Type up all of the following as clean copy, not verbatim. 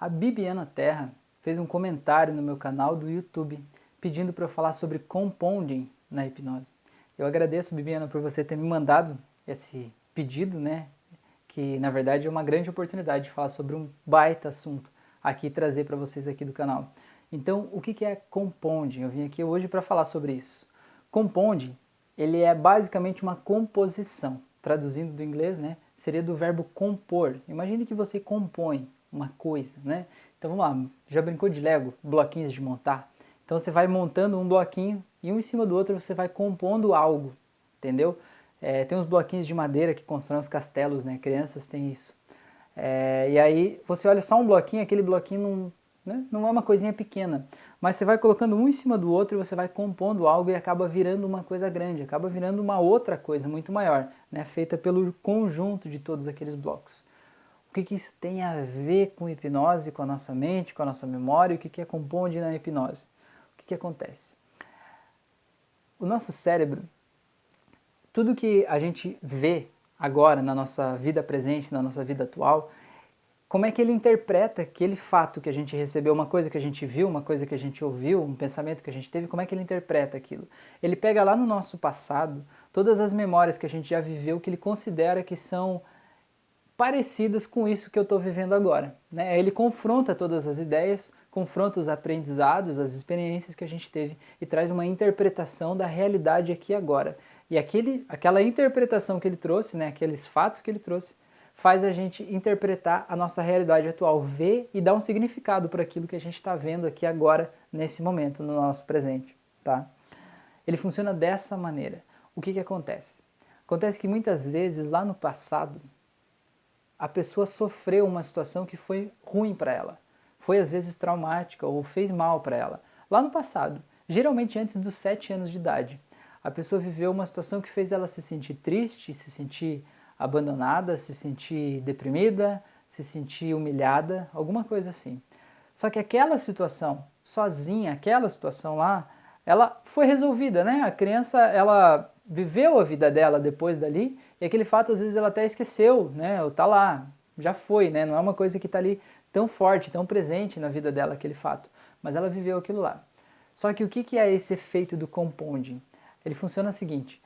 A Bibiana Terra fez um comentário no meu canal do YouTube pedindo para eu falar sobre compounding na hipnose. Eu agradeço, Bibiana, por você ter me mandado esse pedido, né? Que na verdade é uma grande oportunidade de falar sobre um baita assunto aqui e trazer para vocês aqui do canal. Então, o que é compounding? Eu vim aqui hoje para falar sobre isso. Compounding, ele é basicamente uma composição. Traduzindo do inglês, né? Seria do verbo compor. Imagine que você compõe uma coisa, né? Então vamos lá, já brincou de Lego, bloquinhos de montar? Então você vai montando um bloquinho e um em cima do outro você vai compondo algo, entendeu? Tem uns bloquinhos de madeira que constroem os castelos, né? Crianças têm isso. E aí você olha só um bloquinho, aquele bloquinho não é uma coisinha pequena, mas você vai colocando um em cima do outro e você vai compondo algo e acaba virando uma coisa grande, acaba virando uma outra coisa muito maior, né? Feita pelo conjunto de todos aqueles blocos. O que isso tem a ver com hipnose, com a nossa mente, com a nossa memória? O que é compounding na hipnose? O que acontece? O nosso cérebro, tudo que a gente vê agora na nossa vida presente, na nossa vida atual, como é que ele interpreta aquele fato que a gente recebeu, uma coisa que a gente viu, uma coisa que a gente ouviu, um pensamento que a gente teve, como é que ele interpreta aquilo? Ele pega lá no nosso passado todas as memórias que a gente já viveu que ele considera que são parecidas com isso que eu estou vivendo agora. Né? Ele confronta todas as ideias, confronta os aprendizados, as experiências que a gente teve e traz uma interpretação da realidade aqui e agora. E aquela interpretação que ele trouxe, né, aqueles fatos que ele trouxe, faz a gente interpretar a nossa realidade atual, ver e dar um significado para aquilo que a gente está vendo aqui agora, nesse momento, no nosso presente. Tá? Ele funciona dessa maneira. O que acontece? Acontece que muitas vezes, lá no passado, a pessoa sofreu uma situação que foi ruim para ela, foi às vezes traumática ou fez mal para ela, lá no passado, geralmente antes dos 7 anos de idade. A pessoa viveu uma situação que fez ela se sentir triste, se sentir abandonada, se sentir deprimida, se sentir humilhada, alguma coisa assim. Só que aquela situação, sozinha, aquela situação lá, ela foi resolvida, né? A criança, ela viveu a vida dela depois dali, e aquele fato às vezes ela até esqueceu, né? Ou tá lá, já foi, né? Não é uma coisa que tá ali tão forte, tão presente na vida dela, aquele fato. Mas ela viveu aquilo lá. Só que o que é esse efeito do compounding? Ele funciona o seguinte: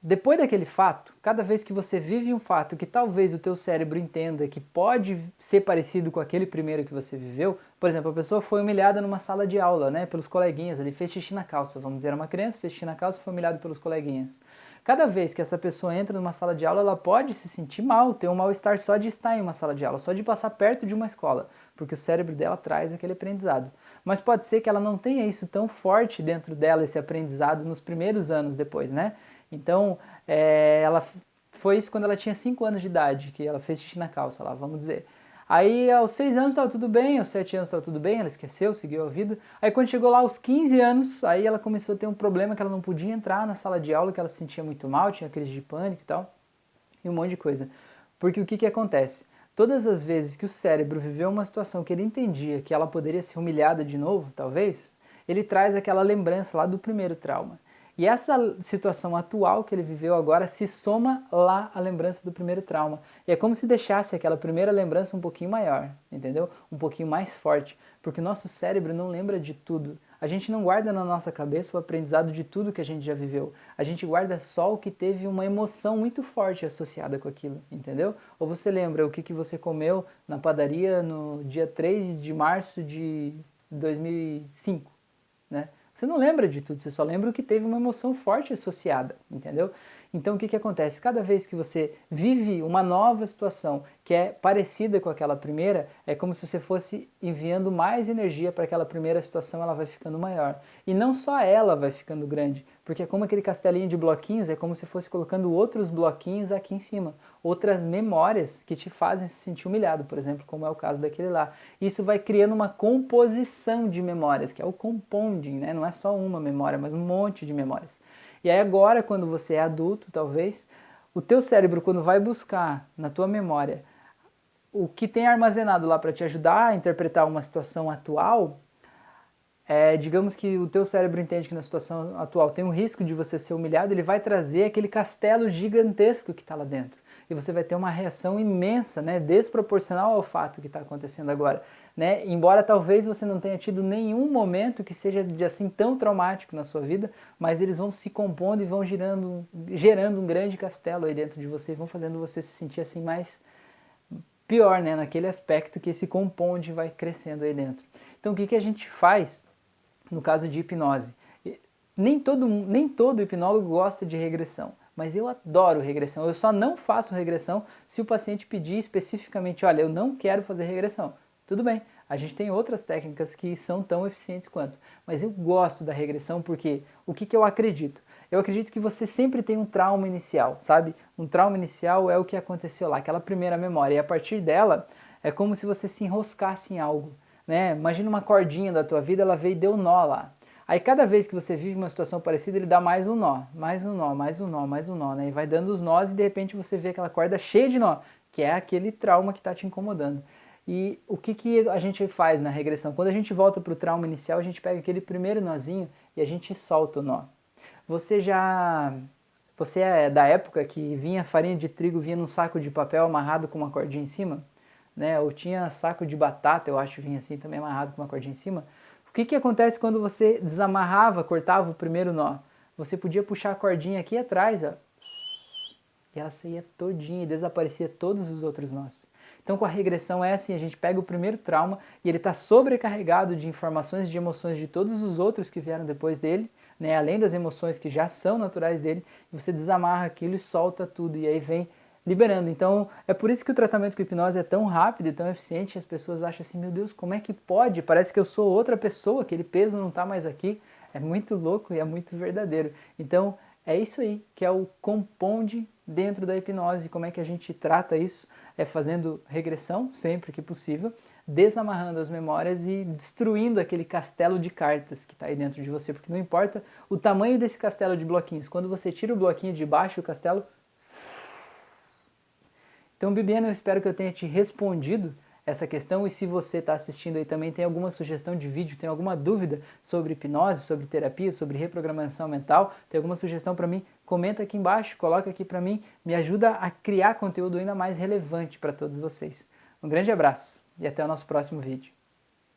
depois daquele fato, cada vez que você vive um fato que talvez o teu cérebro entenda que pode ser parecido com aquele primeiro que você viveu, por exemplo, a pessoa foi humilhada numa sala de aula, né, pelos coleguinhas, ele fez xixi na calça, vamos dizer, era uma criança, fez xixi na calça e foi humilhado pelos coleguinhas. Cada vez que essa pessoa entra numa sala de aula, ela pode se sentir mal, ter um mal-estar só de estar em uma sala de aula, só de passar perto de uma escola, porque o cérebro dela traz aquele aprendizado. Mas pode ser que ela não tenha isso tão forte dentro dela, esse aprendizado, nos primeiros anos depois, né? Então, ela foi isso quando ela tinha 5 anos de idade, que ela fez xixi na calça lá, vamos dizer. Aí aos 6 anos estava tudo bem, aos 7 anos estava tudo bem, ela esqueceu, seguiu a vida. Aí quando chegou lá aos 15 anos, aí ela começou a ter um problema que ela não podia entrar na sala de aula, que ela se sentia muito mal, tinha crise de pânico e tal, e um monte de coisa. Porque o que acontece? Todas as vezes que o cérebro viveu uma situação que ele entendia que ela poderia ser humilhada de novo, talvez, ele traz aquela lembrança lá do primeiro trauma. E essa situação atual que ele viveu agora se soma lá à lembrança do primeiro trauma. E é como se deixasse aquela primeira lembrança um pouquinho maior, entendeu? Um pouquinho mais forte, porque o nosso cérebro não lembra de tudo. A gente não guarda na nossa cabeça o aprendizado de tudo que a gente já viveu. A gente guarda só o que teve uma emoção muito forte associada com aquilo, entendeu? Ou você lembra o que você comeu na padaria no dia 3 de março de 2005, né? Você não lembra de tudo, você só lembra o que teve uma emoção forte associada, entendeu? Então o que acontece? Cada vez que você vive uma nova situação que é parecida com aquela primeira, é como se você fosse enviando mais energia para aquela primeira situação, ela vai ficando maior. E não só ela vai ficando grande, porque é como aquele castelinho de bloquinhos, é como se fosse colocando outros bloquinhos aqui em cima, outras memórias que te fazem se sentir humilhado, por exemplo, como é o caso daquele lá. Isso vai criando uma composição de memórias, que é o compounding, né? Não é só uma memória, mas um monte de memórias. E aí agora, quando você é adulto, talvez, o teu cérebro, quando vai buscar na tua memória o que tem armazenado lá para te ajudar a interpretar uma situação atual, digamos que o teu cérebro entende que na situação atual tem um risco de você ser humilhado, ele vai trazer aquele castelo gigantesco que está lá dentro. e você vai ter uma reação imensa, né, desproporcional ao fato que está acontecendo agora. Né? Embora talvez você não tenha tido nenhum momento que seja de assim tão traumático na sua vida, mas eles vão se compondo e vão gerando um grande castelo aí dentro de você, vão fazendo você se sentir assim mais pior, né, naquele aspecto que esse compound vai crescendo aí dentro. Então o que a gente faz no caso de hipnose? Nem todo hipnólogo gosta de regressão, mas eu adoro regressão. Eu só não faço regressão se o paciente pedir especificamente, olha, eu não quero fazer regressão. Tudo bem, a gente tem outras técnicas que são tão eficientes quanto, mas eu gosto da regressão porque o que eu acredito? Eu acredito que você sempre tem um trauma inicial, sabe? Um trauma inicial é o que aconteceu lá, aquela primeira memória, e a partir dela é como se você se enroscasse em algo, né? Imagina uma cordinha da tua vida, ela veio e deu nó lá. Aí cada vez que você vive uma situação parecida, ele dá mais um nó, mais um nó, mais um nó, mais um nó, né? E vai dando os nós e de repente você vê aquela corda cheia de nó, que é aquele trauma que está te incomodando. E o que a gente faz na regressão? Quando a gente volta para o trauma inicial, a gente pega aquele primeiro nozinho e a gente solta o nó. Você é da época que vinha farinha de trigo, vinha num saco de papel amarrado com uma cordinha em cima? Né? Ou tinha saco de batata, eu acho, vinha assim também amarrado com uma cordinha em cima. O que acontece quando você desamarrava, cortava o primeiro nó? Você podia puxar a cordinha aqui atrás, ó, e ela saía todinha e desaparecia todos os outros nós. Então com a regressão é assim, a gente pega o primeiro trauma e ele está sobrecarregado de informações, de emoções de todos os outros que vieram depois dele, né, além das emoções que já são naturais dele, você desamarra aquilo e solta tudo, e aí vem liberando. Então é por isso que o tratamento com hipnose é tão rápido e tão eficiente, e as pessoas acham assim, meu Deus, como é que pode? Parece que eu sou outra pessoa, aquele peso não está mais aqui. É muito louco e é muito verdadeiro. Então é isso aí que é o compound dentro da hipnose. Como é que a gente trata isso? É fazendo regressão sempre que possível, desamarrando as memórias e destruindo aquele castelo de cartas que está aí dentro de você, porque não importa o tamanho desse castelo de bloquinhos, quando você tira o bloquinho de baixo, o castelo... Então, Bibiana, eu espero que eu tenha te respondido essa questão, e se você está assistindo aí também tem alguma sugestão de vídeo, tem alguma dúvida sobre hipnose, sobre terapia, sobre reprogramação mental, tem alguma sugestão para mim, comenta aqui embaixo, coloca aqui para mim, me ajuda a criar conteúdo ainda mais relevante para todos vocês. Um grande abraço e até o nosso próximo vídeo.